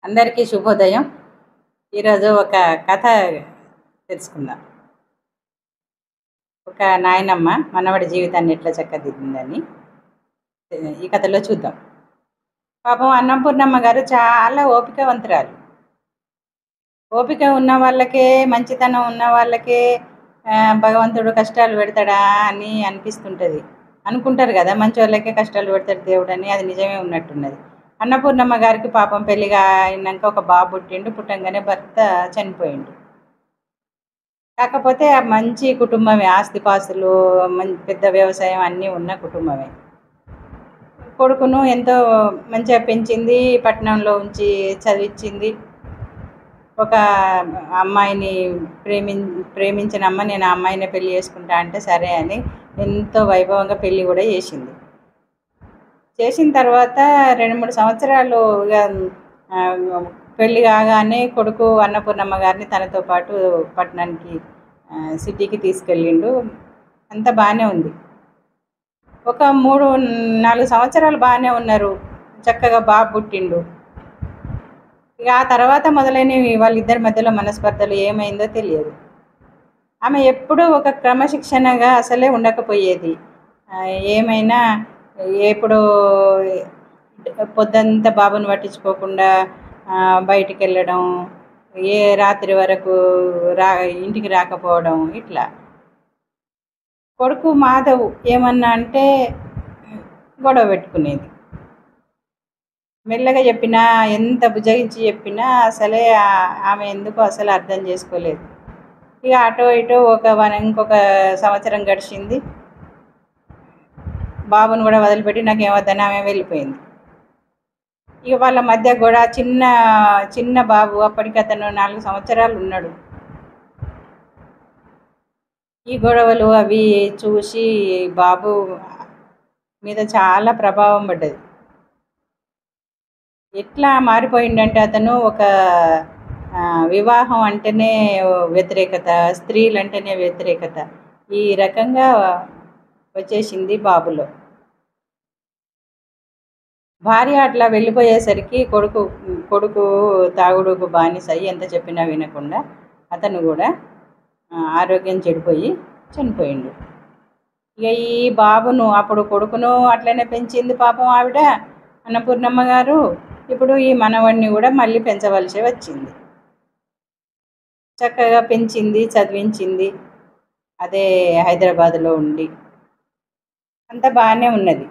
అందరికీ శుభోదయం. ఈరోజు ఒక కథ తెలుసుకుందాం. ఒక నాయనమ్మ మనవడి జీవితాన్ని ఎట్లా చక్కదిద్దిందని ఈ కథలో చూద్దాం. పాపం అన్నపూర్ణమ్మ గారు చాలా ఓపికవంతురాలు. ఓపిక ఉన్న వాళ్ళకే, మంచితనం ఉన్న వాళ్ళకే భగవంతుడు కష్టాలు పెడతాడా అని అనిపిస్తుంటుంది. అనుకుంటారు కదా, మంచి వాళ్ళకే కష్టాలు పెడతాడు దేవుడని. అది నిజమే ఉన్నట్టున్నది. అన్నపూర్ణమ్మ గారికి పాపం పెళ్ళిగా అయినాక ఒక బాబు పుట్టిండు. పుట్టంగానే భర్త చనిపోయిండు. కాకపోతే ఆ మంచి కుటుంబమే, ఆస్తిపాస్తులు, పెద్ద వ్యవసాయం అన్నీ ఉన్న కుటుంబమే. కొడుకును ఎంతో మంచిగా పెంచింది, పట్టణంలో ఉంచి చదివించింది. ఒక అమ్మాయిని ప్రేమించిన అమ్మ నేను ఆ అమ్మాయినే పెళ్లి చేసుకుంటా అంటే సరే అని ఎంతో వైభవంగా పెళ్లి కూడా చేసింది. చేసిన తర్వాత 2-3 సంవత్సరాలు పెళ్ళి కాగానే కొడుకు అన్నపూర్ణమ్మ గారిని తనతో పాటు పట్టణానికి సిటీకి తీసుకెళ్ళిండు. అంతా బాగానే ఉంది. ఒక 3-4 సంవత్సరాలు బాగానే ఉన్నారు. చక్కగా బాబు పుట్టిండు. ఇక ఆ తర్వాత మొదలైనవి వాళ్ళిద్దరి మధ్యలో మనస్పర్ధలు. ఏమైందో తెలియదు. ఆమె ఎప్పుడూ ఒక క్రమశిక్షణగా అసలే ఉండకపోయేది. ఏమైనా ఎప్పుడో పొద్దంతా బాబుని పట్టించుకోకుండా బయటికి వెళ్ళడం, ఏ రాత్రి వరకు ఇంటికి రాకపోవడం, ఇట్లా. కొడుకు మాధవ్ ఏమన్నా అంటే గొడవ పెట్టుకునేది. మెల్లగా చెప్పినా, ఎంత బుజ్జగించి చెప్పినా అసలే ఆమె ఎందుకో అసలు అర్థం చేసుకోలేదు. ఇక అటో ఇటో ఇంకొక సంవత్సరం గడిచింది. బాబుని కూడా వదిలిపెట్టి నాకేమొద్దని ఆమె వెళ్ళిపోయింది. ఇక వాళ్ళ మధ్య కూడా చిన్న బాబు, అప్పటికి అతను 4 సంవత్సరాలు ఉన్నాడు. ఈ గొడవలు అవి చూసి బాబు మీద చాలా ప్రభావం పడ్డది. ఎట్లా మారిపోయిందంటే అతను ఒక వివాహం అంటేనే వ్యతిరేకత, స్త్రీలు అంటేనే వ్యతిరేకత, ఈ రకంగా వచ్చేసింది బాబులో. భార్య అట్లా వెళ్ళిపోయేసరికి కొడుకు తాగుడుకు బానిసయ్యి ఎంత చెప్పినా వినకుండా అతను కూడా ఆరోగ్యం చెడిపోయి చనిపోయిండు. ఇక ఈ బాబును, అప్పుడు కొడుకును అట్లనే పెంచింది పాపం ఆవిడ అన్నపూర్ణమ్మ గారు. ఇప్పుడు ఈ మనవడిని కూడా మళ్ళీ పెంచవలసి వచ్చింది. చక్కగా పెంచింది, చదివించింది. అదే హైదరాబాదులో ఉండి అంతా బాగానే ఉన్నది.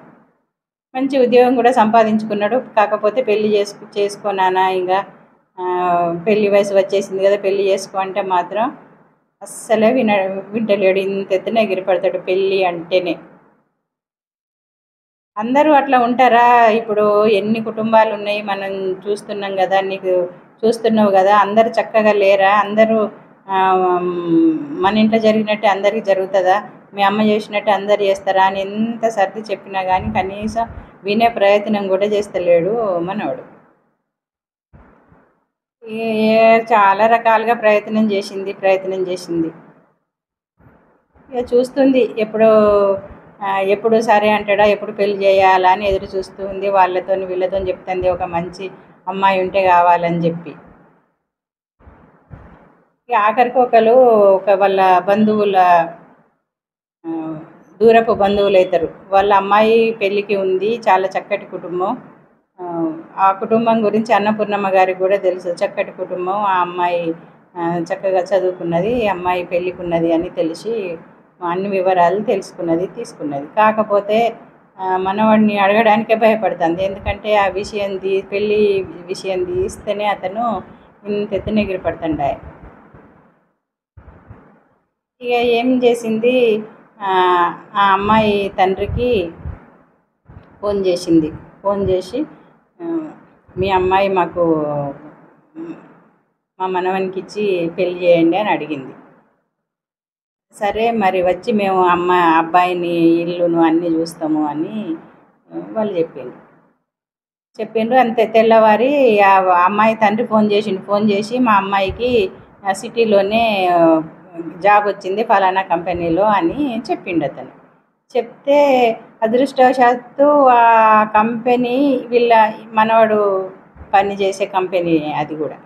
మంచి ఉద్యోగం కూడా సంపాదించుకున్నాడు. కాకపోతే పెళ్లి చేసుకోనానా, ఇంకా పెళ్లి వయసు వచ్చేసింది కదా, పెళ్లి చేసుకో అంటే మాత్రం అస్సలే వింటలేడు. ఇంత ఎత్తున ఎగిరిపడతాడు పెళ్ళి అంటేనే. అందరూ అట్లా ఉంటారా? ఇప్పుడు ఎన్ని కుటుంబాలు ఉన్నాయి మనం చూస్తున్నాం కదా, నీకు చూస్తున్నావు కదా. అందరూ చక్కగా లేరా? అందరూ మన ఇంట్లో జరిగినట్టే అందరికీ జరుగుతుందా? మీ అమ్మ చేసినట్టు అందరు చేస్తారా అని ఎంత సర్ది చెప్పినా కానీ కనీసం వినే ప్రయత్నం కూడా చేస్తలేడు మనవాడు. చాలా రకాలుగా ప్రయత్నం చేసింది. ఇక చూస్తుంది, ఎప్పుడు సరే అంటాడా, ఎప్పుడు పెళ్లి చేయాలా అని ఎదురు చూస్తుంది. వీళ్ళతో చెప్తుంది ఒక మంచి అమ్మాయి ఉంటే కావాలని చెప్పి. ఇక ఆఖరికి వాళ్ళ బంధువుల దూరపు బంధువులు అవుతారు. వాళ్ళ అమ్మాయి పెళ్ళికి ఉంది. చాలా చక్కటి కుటుంబం. ఆ కుటుంబం గురించి అన్నపూర్ణమ్మ గారికి కూడా తెలుసు. చక్కటి కుటుంబం, ఆ అమ్మాయి చక్కగా చదువుకున్నది, ఈ అమ్మాయి పెళ్ళికి ఉన్నది అని తెలిసి అన్ని వివరాలు తీసుకున్నది. కాకపోతే మనవాడిని అడగడానికే భయపడుతుంది. ఎందుకంటే ఆ పెళ్ళి విషయం తీస్తేనే అతను ఇంత ఎత్తున ఎగిరిపడుతుండే. ఇక ఏం చేసింది, ఆ అమ్మాయి తండ్రికి ఫోన్ చేసి మీ అమ్మాయి మాకు మా మనవనికి ఇచ్చి పెళ్లి చేయండి అని అడిగింది. సరే మరి వచ్చి మేము అబ్బాయిని ఇల్లును అన్నీ చూస్తాము అని వాళ్ళు చెప్పిండ్రు. అంతే తెల్లవారి ఆ అమ్మాయి తండ్రి ఫోన్ చేసి మా అమ్మాయికి సిటీలోనే జాబ్ వచ్చింది ఫలానా కంపెనీలో అని చెప్పిండు అతను. చెప్తే అదృష్టవశాత్తు ఆ కంపెనీ మనవాడు పని చేసే కంపెనీ అది కూడా.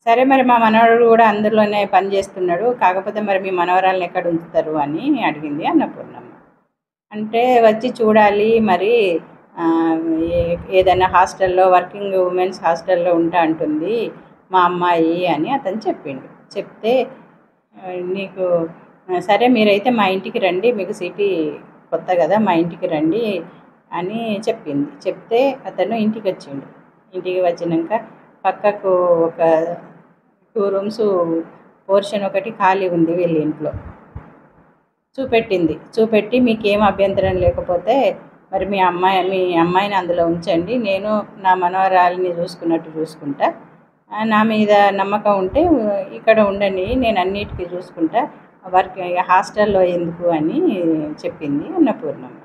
సరే మరి మా మనవడు కూడా అందులోనే పని చేస్తున్నాడు, కాకపోతే మరి మీ మనవరాలను ఎక్కడ ఉంచుతారు అని అడిగింది అన్నపూర్ణమ్మ. అంటే వచ్చి చూడాలి మరి, ఏదైనా హాస్టల్లో, వర్కింగ్ ఉమెన్స్ హాస్టల్లో ఉంటా అంటుంది మా అమ్మాయి అని అతను చెప్పిండు. చెప్తే నీకు సరే మీరైతే మా ఇంటికి రండి, మీకు సిటీ కొత్త కదా, మా ఇంటికి రండి అని చెప్పింది. చెప్తే అతను ఇంటికి వచ్చిండు. ఇంటికి వచ్చినాక పక్కకు ఒక 2 రూమ్స్ పోర్షన్ ఒకటి ఖాళీ ఉంది వీళ్ళ ఇంట్లో. చూపెట్టి మీకేం అభ్యంతరం లేకపోతే మరి మీ అమ్మాయిని అందులో ఉంచండి, నేను నా మనవరాలిని చూసుకున్నట్టు చూసుకుంటా, నా మీద నమ్మకం ఉంటే ఇక్కడ ఉండండి, నేను అన్నిటికీ చూసుకుంటా, హాస్టల్లో ఎందుకు అని చెప్పింది అన్నపూర్ణమ్మ.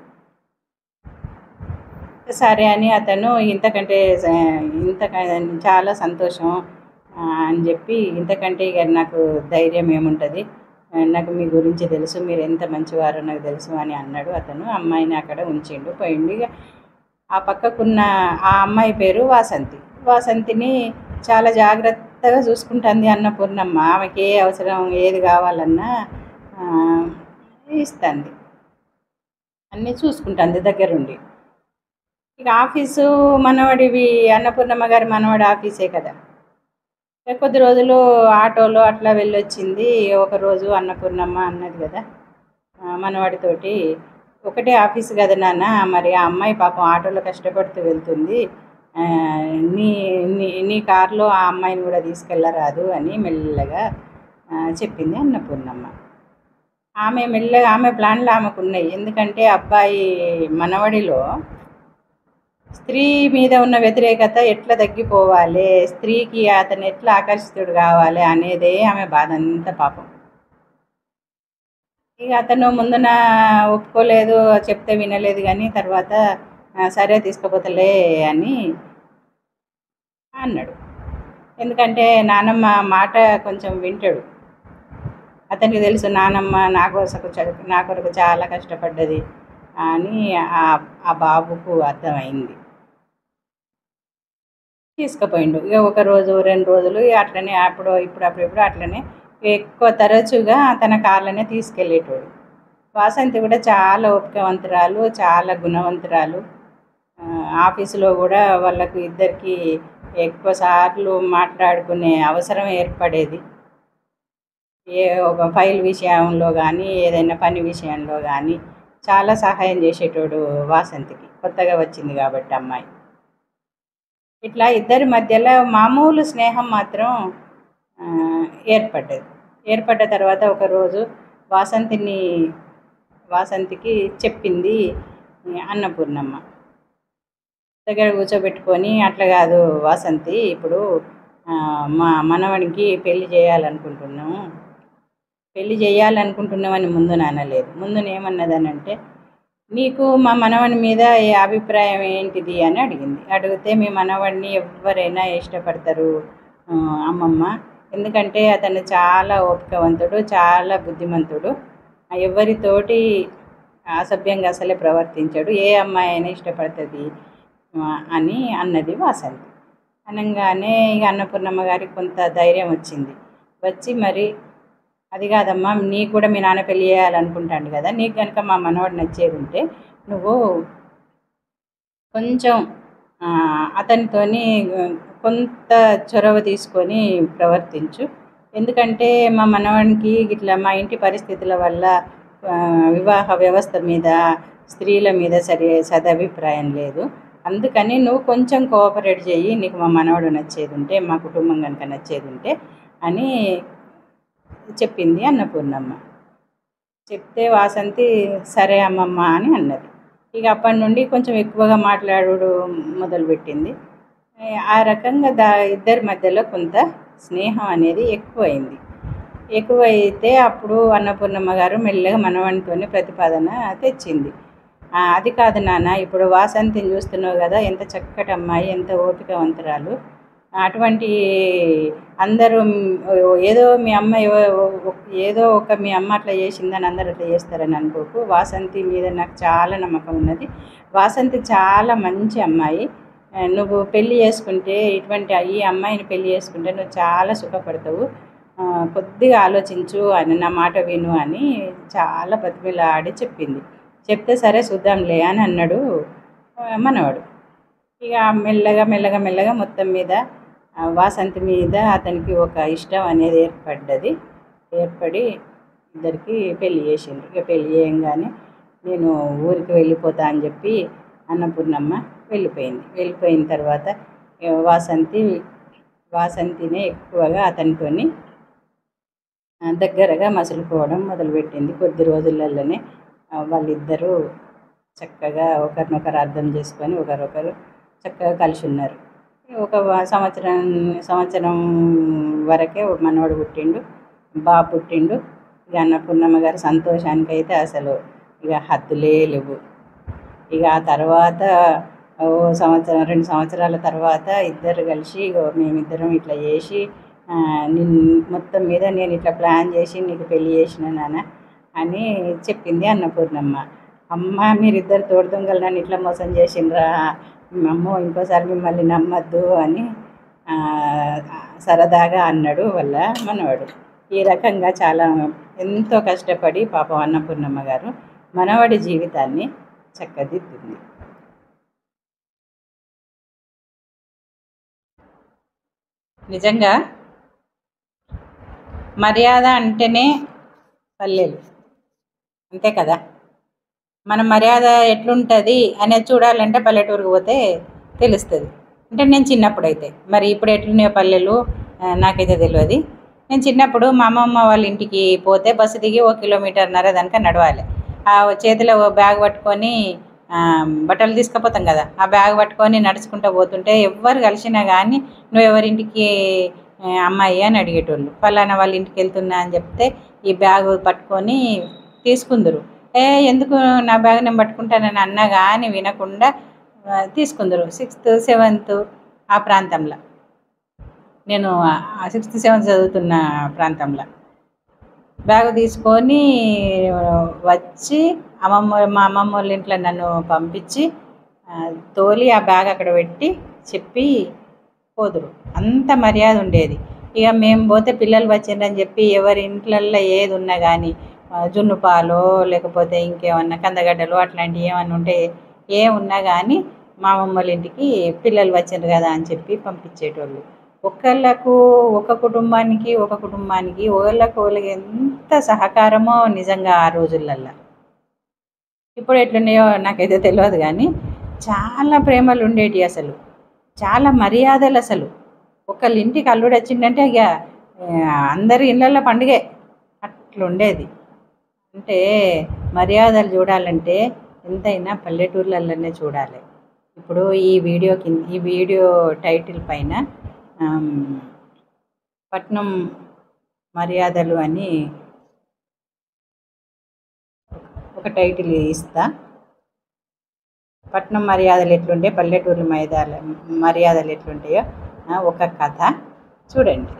సరే అని అతను ఇంతకంటే చాలా సంతోషం అని చెప్పి, ఇంతకంటే ఇక నాకు ధైర్యం ఏముంటుంది, నాకు మీ గురించి తెలుసు, మీరు ఎంత మంచివారో నాకు తెలుసు అని అన్నాడు. అతను అమ్మాయిని అక్కడ ఉంచిండు. పోయిండు. ఇక ఆ పక్కకున్న ఆ అమ్మాయి పేరు వాసంతి. వాసంతిని చాలా జాగ్రత్తగా చూసుకుంటుంది అన్నపూర్ణమ్మ. ఆమెకి ఏ అవసరం ఏది కావాలన్నా ఇస్తుంది, అన్నీ చూసుకుంటుంది దగ్గరుండి. ఇక ఆఫీసు మనవడివి, అన్నపూర్ణమ్మ గారి మనవడి ఆఫీసే కదా. కొద్ది రోజులు ఆటోలో అట్లా వెళ్ళొచ్చింది. ఒకరోజు అన్నపూర్ణమ్మ అన్నది కదా మనవాడితోటి, ఒకటే ఆఫీసు కదా నాన్న, మరి ఆ అమ్మాయి పాపం ఆటోలో కష్టపడుతూ వెళ్తుంది, నీ నీ నీ కారులో ఆ అమ్మాయిని కూడా తీసుకెళ్ళరాదు అని మెల్లగా చెప్పింది అన్నపూర్ణమ్మ. ఆమె ప్లాన్లు ఆమెకు ఉన్నాయి. ఎందుకంటే అబ్బాయి మనవడిలో స్త్రీ మీద ఉన్న వ్యతిరేకత ఎట్లా తగ్గిపోవాలి, స్త్రీకి అతను ఎట్లా ఆకర్షితుడు కావాలి అనేదే ఆమె బాధ అంతా పాపం. ఇక అతను ముందున ఒప్పుకోలేదు, చెప్తే వినలేదు, కానీ తర్వాత సరే తీసుకుపోతలే అని అన్నాడు. ఎందుకంటే నానమ్మ మాట కొంచెం వింటాడు. అతనికి తెలుసు నానమ్మ నా కొరకు చాలా కష్టపడ్డది అని ఆ బాబుకు అర్థమైంది. తీసుకుపోయిండు. ఇక 1 రోజు 2 రోజులు అట్లనే ఇప్పుడు అట్లనే ఎక్కువ తరచుగా తన కార్లనే తీసుకెళ్ళేటోడు. వాసంతి కూడా చాలా ఓపికవంతురాలు, చాలా గుణవంతురాలు. ఆఫీసులో కూడా వాళ్ళకు ఇద్దరికి ఎక్కువ సార్లు మాట్లాడుకునే అవసరం ఏర్పడేది. ఒక ఫైల్ విషయంలో కానీ, ఏదైనా పని విషయంలో కానీ చాలా సహాయం చేసేటోడు వాసంతికి. కొత్తగా వచ్చింది కాబట్టి అమ్మాయి. ఇట్లా ఇద్దరి మధ్యలో మామూలు స్నేహం మాత్రం ఏర్పడ్డ తర్వాత ఒకరోజు వాసంతికి చెప్పింది అన్నపూర్ణమ్మ. దగ్గర కూర్చోబెట్టుకొని, అట్లా కాదు వాసంతి, ఇప్పుడు మా మనవడికి పెళ్లి చేయాలనుకుంటున్నామని ముందు అనలేదు. ముందు ఏమన్నదనంటే, నీకు మా మనవడి మీద ఏ అభిప్రాయం ఏంటిది అని అడిగింది. అడిగితే మీ మనవడిని ఎవరైనా ఇష్టపడతారు అమ్మమ్మ, ఎందుకంటే అతను చాలా ఓపికవంతుడు, చాలా బుద్ధిమంతుడు, ఎవరితోటి అసభ్యంగా అసలే ప్రవర్తించాడు, ఏ అమ్మాయి అయినా ఇష్టపడుతుంది అని అన్నది వాసంతి. అనగానే ఇక అన్నపూర్ణమ్మ గారికి కొంత ధైర్యం వచ్చి మరి అది కాదమ్మా, నీకు కూడా మీ నాన్న పెళ్ళి చేయాలనుకుంటాడు కదా, నీకు కనుక మా మనవాడు నచ్చేది ఉంటే నువ్వు కొంచెం అతనితోని కొంత చొరవ తీసుకొని ప్రవర్తించు, ఎందుకంటే మా మనవాడికి ఇట్లా మా ఇంటి పరిస్థితుల వల్ల వివాహ వ్యవస్థ మీద, స్త్రీల మీద సదభిప్రాయం లేదు, అందుకని నువ్వు కొంచెం కోఆపరేట్ చెయ్యి, నీకు మా మనవడు నచ్చేది ఉంటే, మా కుటుంబం కనుక నచ్చేది ఉంటే అని చెప్పింది అన్నపూర్ణమ్మ. చెప్తే వాసంతి సరే అమ్మమ్మ అని అన్నది. ఇక అప్పటి నుండి కొంచెం ఎక్కువగా మాట్లాడు మొదలుపెట్టింది. ఆ రకంగా ఇద్దరి మధ్యలో కొంత స్నేహం అనేది ఎక్కువైతే అప్పుడు అన్నపూర్ణమ్మ గారు మెల్లగా మనవనితోనే ప్రతిపాదన తెచ్చింది. అది కాదు నాన్న, ఇప్పుడు వాసంతిని చూస్తున్నావు కదా, ఎంత చక్కటి అమ్మాయి, ఎంత ఓపికవంతురాలు, అటువంటి అందరూ ఏదో మీ అమ్మ అట్లా చేసిందని అందరూ అట్లా చేస్తారని అనుకోకు, వాసంతి మీద నాకు చాలా నమ్మకం ఉన్నది, వాసంతి చాలా మంచి అమ్మాయి, నువ్వు పెళ్లి చేసుకుంటే ఇటువంటి ఈ అమ్మాయిని పెళ్లి చేసుకుంటే నువ్వు చాలా సుఖపడతావు, కొద్దిగా ఆలోచించు అని, నా మాట విను అని చాలా బతిమిలాడి చెప్పింది. చెప్తే సరే చూద్దాంలే అని అన్నాడు మనవాడు. ఇక మెల్లగా మెల్లగా మెల్లగా మొత్తం మీద వాసంతి మీద అతనికి ఒక ఇష్టం అనేది ఏర్పడి ఇద్దరికి పెళ్లి చేసిండ్రు. ఇక పెళ్లి చేయంగానే నేను ఊరికి వెళ్ళిపోతా అని చెప్పి అన్నపూర్ణమ్మ వెళ్ళిపోయిన తర్వాత వాసంతినే ఎక్కువగా అతనితోని దగ్గరగా మసులుకోవడం మొదలుపెట్టింది. కొద్ది రోజులలోనే వాళ్ళిద్దరూ చక్కగా ఒకరినొకరు అర్థం చేసుకొని ఒకరొకరు చక్కగా కలిసి ఉన్నారు. ఒక సంవత్సరం వరకే మనవడు పుట్టిండు, బాబు పుట్టిండు. ఇక అన్నపూర్ణమ్మ గారి సంతోషానికి అయితే అసలు ఇక హద్దులే లేవు. ఇక ఆ తర్వాత సంవత్సరం 2 సంవత్సరాల తర్వాత ఇద్దరు కలిసి మేమిద్దరం ఇట్లా చేసి మొత్తం మీద నేను ఇట్లా ప్లాన్ చేసి నీకు పెళ్లి చేసిన నాన్న అని చెప్పింది అన్నపూర్ణమ్మ. అమ్మ మీరిద్దరు తోడు దొంగలు నన్ను ఇట్లా మోసం చేసిండ్రా అమ్మో, ఇంకోసారి మిమ్మల్ని నమ్మద్దు అని సరదాగా అన్నాడు వాళ్ళ మనవడు. ఈ రకంగా చాలా ఎంతో కష్టపడి పాపం అన్నపూర్ణమ్మ గారు మనవడి జీవితాన్ని చక్కదిద్దింది. నిజంగా మర్యాద అంటేనే పల్లెలు, అంతే కదా. మన మర్యాద ఎట్లుంటుంది అనేది చూడాలంటే పల్లెటూరుకు పోతే తెలుస్తుంది. అంటే నేను చిన్నప్పుడైతే, మరి ఇప్పుడు ఎట్లున్నాయో పల్లెలు నాకైతే తెలియదు. నేను చిన్నప్పుడు మా అమ్మమ్మ వాళ్ళ ఇంటికి పోతే బస్సు దిగి 1.5 కిలోమీటర్ దానిక నడవాలి. ఆ చేతిలో బ్యాగ్ పట్టుకొని బట్టలు తీసుకుపోతాం కదా, ఆ బ్యాగ్ పట్టుకొని నడుచుకుంటూ పోతుంటే ఎవ్వరు కలిసినా కానీ నువ్వు ఎవరింటికి అమ్మాయి అని అడిగేటోళ్ళు. పలానా వాళ్ళ ఇంటికి వెళ్తున్నా అని చెప్తే ఈ బ్యాగ్ పట్టుకొని తీసుకుందరు. ఎందుకు నా బ్యాగ్ నేను పట్టుకుంటానని అన్నా కానీ వినకుండా తీసుకుందరు. 6th 7th ఆ ప్రాంతంలో, నేను 6th 7th చదువుతున్న ప్రాంతంలో బ్యాగ్ తీసుకొని వచ్చి మా అమ్మమ్మ వాళ్ళ ఇంట్లో నన్ను పంపించి తోలి ఆ బ్యాగ్ అక్కడ పెట్టి చెప్పి పోదురు. అంత మర్యాద ఉండేది. ఇక మేము పోతే పిల్లలు వచ్చిండ్రని చెప్పి ఎవరి ఇంట్లల్లో ఏది ఉన్నా కానీ జున్ను పాలు లేకపోతే ఇంకేమన్నా కందగడ్డలు అట్లాంటివి ఏమన్నా ఉంటే ఏమున్నా కానీ మా అమ్మమ్మ వాళ్ళ ఇంటికి పిల్లలు వచ్చిండ్రు కదా అని చెప్పి పంపించేటోళ్ళు. ఒక కుటుంబానికి ఒకళ్ళకి ఎంత సహకారమో నిజంగా ఆ రోజులల్లో. ఇప్పుడు ఎట్లున్నాయో నాకైతే తెలియదు కానీ చాలా ప్రేమలు ఉండేవి, అసలు చాలా మర్యాదలు. అసలు ఒకళ్ళ ఇంటికి అల్లుడు వచ్చిందంటే ఇక అందరి ఇళ్ళల్లో పండుగే అట్లుండేది. అంటే మర్యాదలు చూడాలంటే ఎంతైనా పల్లెటూర్లలోనే చూడాలి. ఇప్పుడు ఈ వీడియో టైటిల్ పైన పట్నం మర్యాదలు అని ఒక టైటిల్ ఇస్తా. పట్నం మర్యాదలు ఎట్లుంటే పల్లెటూరు మర్యాదలు ఎట్లుంటాయో ఒక కథ చూడండి.